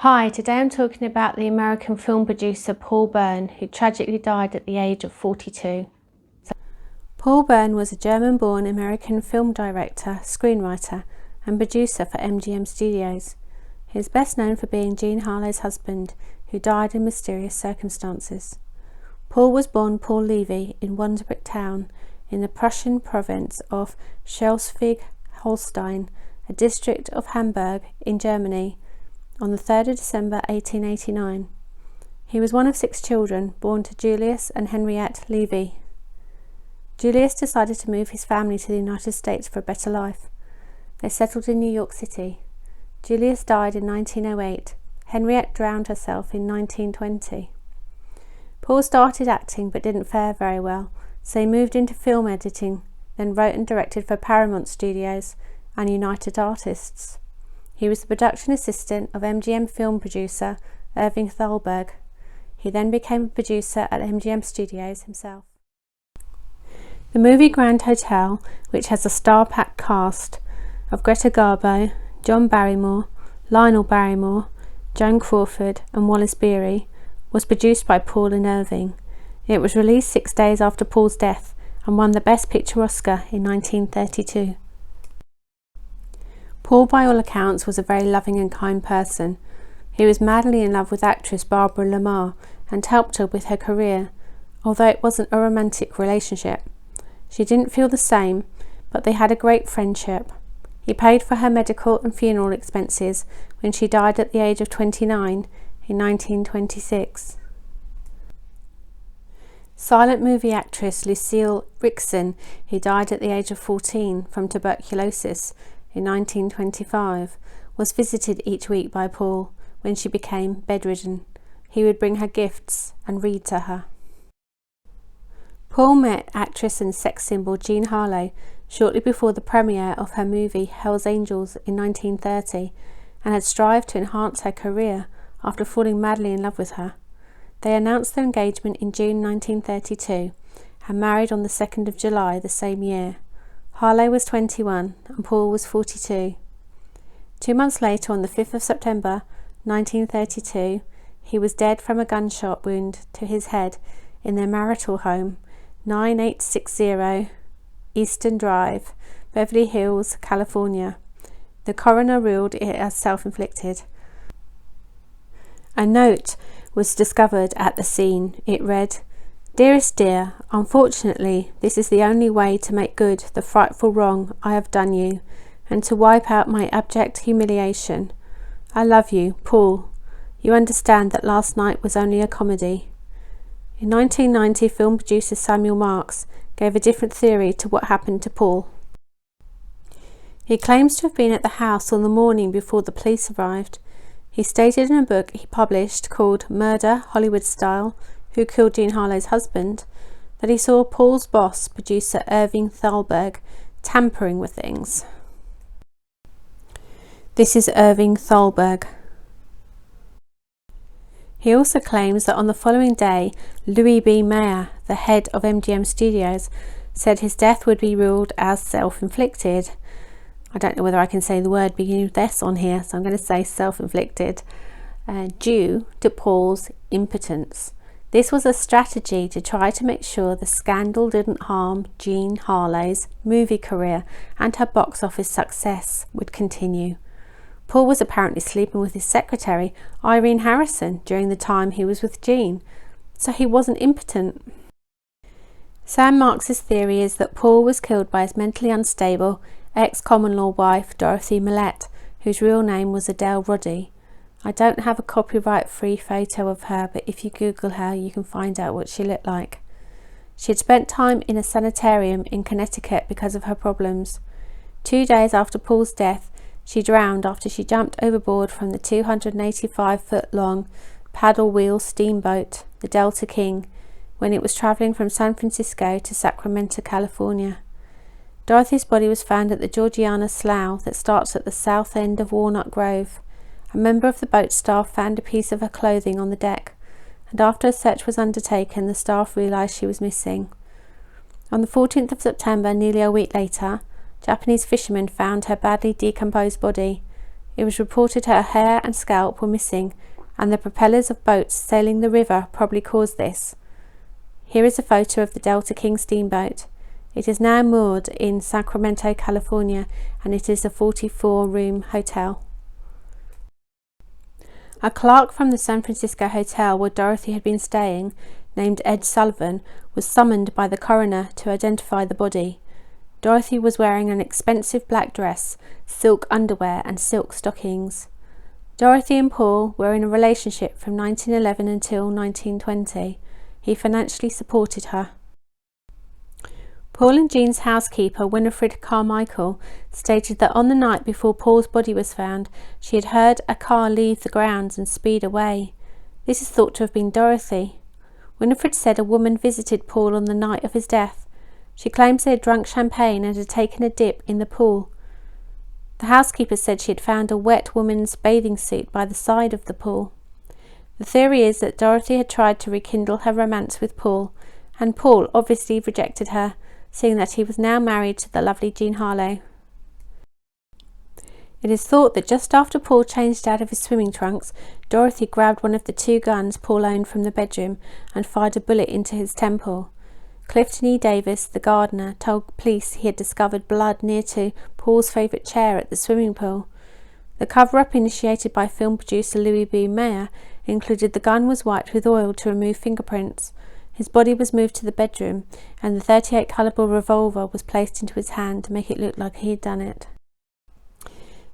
Hi, today I'm talking about the American film producer Paul Bern, who tragically died at the age of 42. Paul Bern was a German-born American film director, screenwriter and producer for M.G.M. Studios. He is best known for being Jean Harlow's husband, who died in mysterious circumstances. Paul was born Paul Levy in Wandsbek town in the Prussian province of Schleswig-Holstein, a district of Hamburg in Germany, on the 3rd of December 1889. He was one of 6 children born to Julius and Henriette Levy. Julius decided to move his family to the United States for a better life. They settled in New York City. Julius died in 1908. Henriette drowned herself in 1920. Paul started acting but didn't fare very well, so he moved into film editing, then wrote and directed for Paramount Studios and United Artists. He was the production assistant of M.G.M. film producer Irving Thalberg. He then became a producer at M.G.M. Studios himself. The movie Grand Hotel, which has a star-packed cast of Greta Garbo, John Barrymore, Lionel Barrymore, Joan Crawford and Wallace Beery, was produced by Paul and Irving. It was released 6 days after Paul's death and won the Best Picture Oscar in 1932. Paul, by all accounts, was a very loving and kind person. He was madly in love with actress Barbara Lamar and helped her with her career, although it wasn't a romantic relationship. She didn't feel the same, but they had a great friendship. He paid for her medical and funeral expenses when she died at the age of 29 in 1926. Silent movie actress Lucille Rickson, who died at the age of 14 from tuberculosis in 1925, was visited each week by Paul when she became bedridden. He would bring her gifts and read to her. Paul met actress and sex symbol Jean Harlow shortly before the premiere of her movie Hell's Angels in 1930 and had strived to enhance her career after falling madly in love with her. They announced their engagement in June 1932 and married on the 2nd of July the same year. Harlow was 21 and Paul was 42. 2 months later, on the 5th of September 1932, he was dead from a gunshot wound to his head in their marital home, 9860 Eastern Drive, Beverly Hills, California. The coroner ruled it as self-inflicted. A note was discovered at the scene. It read, "Dearest dear, unfortunately this is the only way to make good the frightful wrong I have done you and to wipe out my abject humiliation. I love you, Paul. You understand that last night was only a comedy." In 1990, film producer Samuel Marx gave a different theory to what happened to Paul. He claims to have been at the house on the morning before the police arrived. He stated in a book he published called Murder, Hollywood Style, Who Killed Jean Harlow's Husband, that he saw Paul's boss, producer Irving Thalberg, tampering with things. This is Irving Thalberg. He also claims that on the following day, Louis B. Mayer, the head of M.G.M. Studios, said his death would be ruled as self-inflicted. I don't know whether I can say the word beginning with S on here, so I'm going to say self-inflicted, due to Paul's impotence. This was a strategy to try to make sure the scandal didn't harm Jean Harlow's movie career and her box office success would continue. Paul was apparently sleeping with his secretary, Irene Harrison, during the time he was with Jean, so he wasn't impotent. Sam Marx's theory is that Paul was killed by his mentally unstable ex-common-law wife Dorothy Millette, whose real name was Adele Roddy. I don't have a copyright-free photo of her, but if you Google her you can find out what she looked like. She had spent time in a sanitarium in Connecticut because of her problems. 2 days after Paul's death, she drowned after she jumped overboard from the 285-foot-long paddle-wheel steamboat, the Delta King, when it was travelling from San Francisco to Sacramento, California. Dorothy's body was found at the Georgiana Slough that starts at the south end of Walnut Grove. A member of the boat staff found a piece of her clothing on the deck, and after a search was undertaken, the staff realised she was missing. On the 14th of September, nearly a week later, Japanese fishermen found her badly decomposed body. It was reported her hair and scalp were missing, and the propellers of boats sailing the river probably caused this. Here is a photo of the Delta King steamboat. It is now moored in Sacramento, California, and it is a 44-room hotel. A clerk from the San Francisco hotel where Dorothy had been staying, named Ed Sullivan, was summoned by the coroner to identify the body. Dorothy was wearing an expensive black dress, silk underwear and silk stockings. Dorothy and Paul were in a relationship from 1911 until 1920. He financially supported her. Paul and Jean's housekeeper, Winifred Carmichael, stated that on the night before Paul's body was found, she had heard a car leave the grounds and speed away. This is thought to have been Dorothy. Winifred said a woman visited Paul on the night of his death. She claims they had drunk champagne and had taken a dip in the pool. The housekeeper said she had found a wet woman's bathing suit by the side of the pool. The theory is that Dorothy had tried to rekindle her romance with Paul, and Paul obviously rejected her, seeing that he was now married to the lovely Jean Harlow. It is thought that just after Paul changed out of his swimming trunks, Dorothy grabbed one of the 2 guns Paul owned from the bedroom and fired a bullet into his temple. Clifton E. Davis, the gardener, told police he had discovered blood near to Paul's favourite chair at the swimming pool. The cover-up initiated by film producer Louis B. Mayer included the gun was wiped with oil to remove fingerprints. His body was moved to the bedroom, and the .38 caliber revolver was placed into his hand to make it look like he had done it.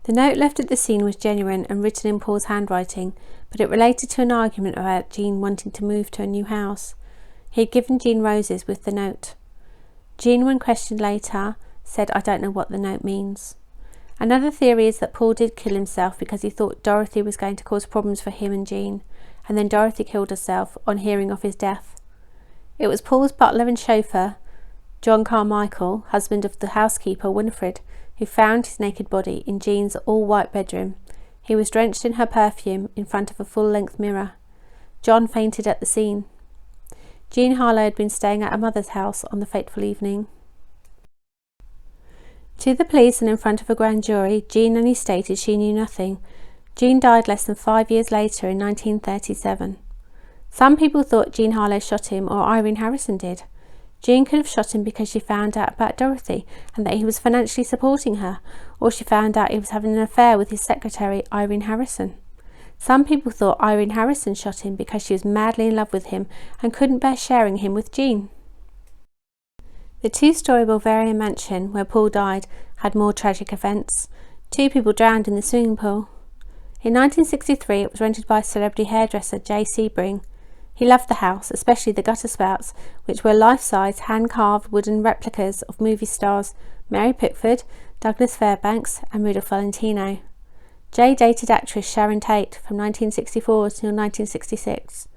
The note left at the scene was genuine and written in Paul's handwriting, but it related to an argument about Jean wanting to move to a new house. He had given Jean roses with the note. Jean, when questioned later, said, "I don't know what the note means." Another theory is that Paul did kill himself because he thought Dorothy was going to cause problems for him and Jean, and then Dorothy killed herself on hearing of his death. It was Paul's butler and chauffeur, John Carmichael, husband of the housekeeper Winifred, who found his naked body in Jean's all-white bedroom. He was drenched in her perfume in front of a full-length mirror. John fainted at the scene. Jean Harlow had been staying at her mother's house on the fateful evening. To the police and in front of a grand jury, Jean only stated she knew nothing. Jean died less than 5 years later in 1937. Some people thought Jean Harlow shot him or Irene Harrison did. Jean could have shot him because she found out about Dorothy and that he was financially supporting her, or she found out he was having an affair with his secretary, Irene Harrison. Some people thought Irene Harrison shot him because she was madly in love with him and couldn't bear sharing him with Jean. The 2-story Bavaria mansion where Paul died had more tragic events. 2 people drowned in the swimming pool. In 1963 it was rented by celebrity hairdresser J. Sebring. He loved the house, especially the gutter spouts, which were life-size, hand-carved wooden replicas of movie stars Mary Pickford, Douglas Fairbanks and Rudolph Valentino. Jay dated actress Sharon Tate from 1964 till 1966.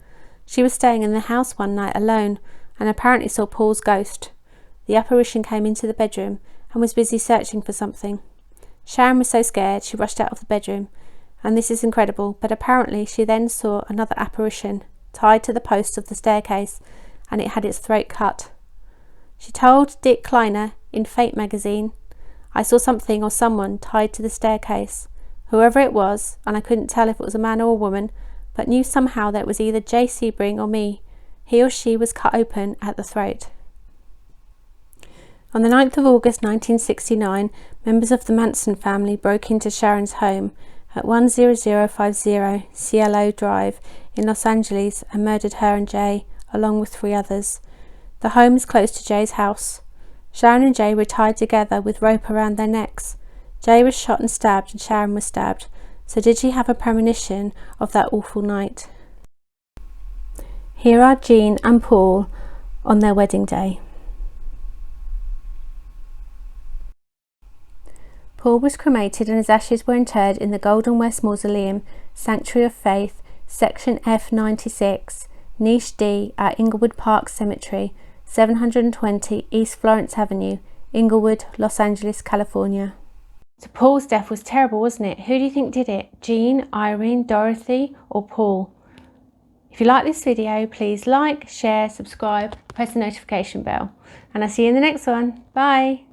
She was staying in the house one night alone and apparently saw Paul's ghost. The apparition came into the bedroom and was busy searching for something. Sharon was so scared she rushed out of the bedroom, and this is incredible, but apparently she then saw another apparition tied to the post of the staircase, and it had its throat cut. She told Dick Kleiner in Fate magazine, "I saw something or someone tied to the staircase, whoever it was, and I couldn't tell if it was a man or a woman, but knew somehow that it was either J. Sebring or me. He or she was cut open at the throat." On the 9th of August 1969, members of the Manson family broke into Sharon's home at 10050 Cielo Drive in Los Angeles and murdered her and Jay, along with 3 others. The home is close to Jay's house. Sharon and Jay were tied together with rope around their necks. Jay was shot and stabbed and Sharon was stabbed. So did she have a premonition of that awful night? Here are Jean and Paul on their wedding day. Paul was cremated and his ashes were interred in the Golden West Mausoleum, Sanctuary of Faith, Section F96, Niche D at Inglewood Park Cemetery, 720 East Florence Avenue, Inglewood, Los Angeles, California. So Paul's death was terrible, wasn't it? Who do you think did it? Jean, Irene, Dorothy or Paul? If you like this video, please like, share, subscribe, press the notification bell. And I'll see you in the next one. Bye!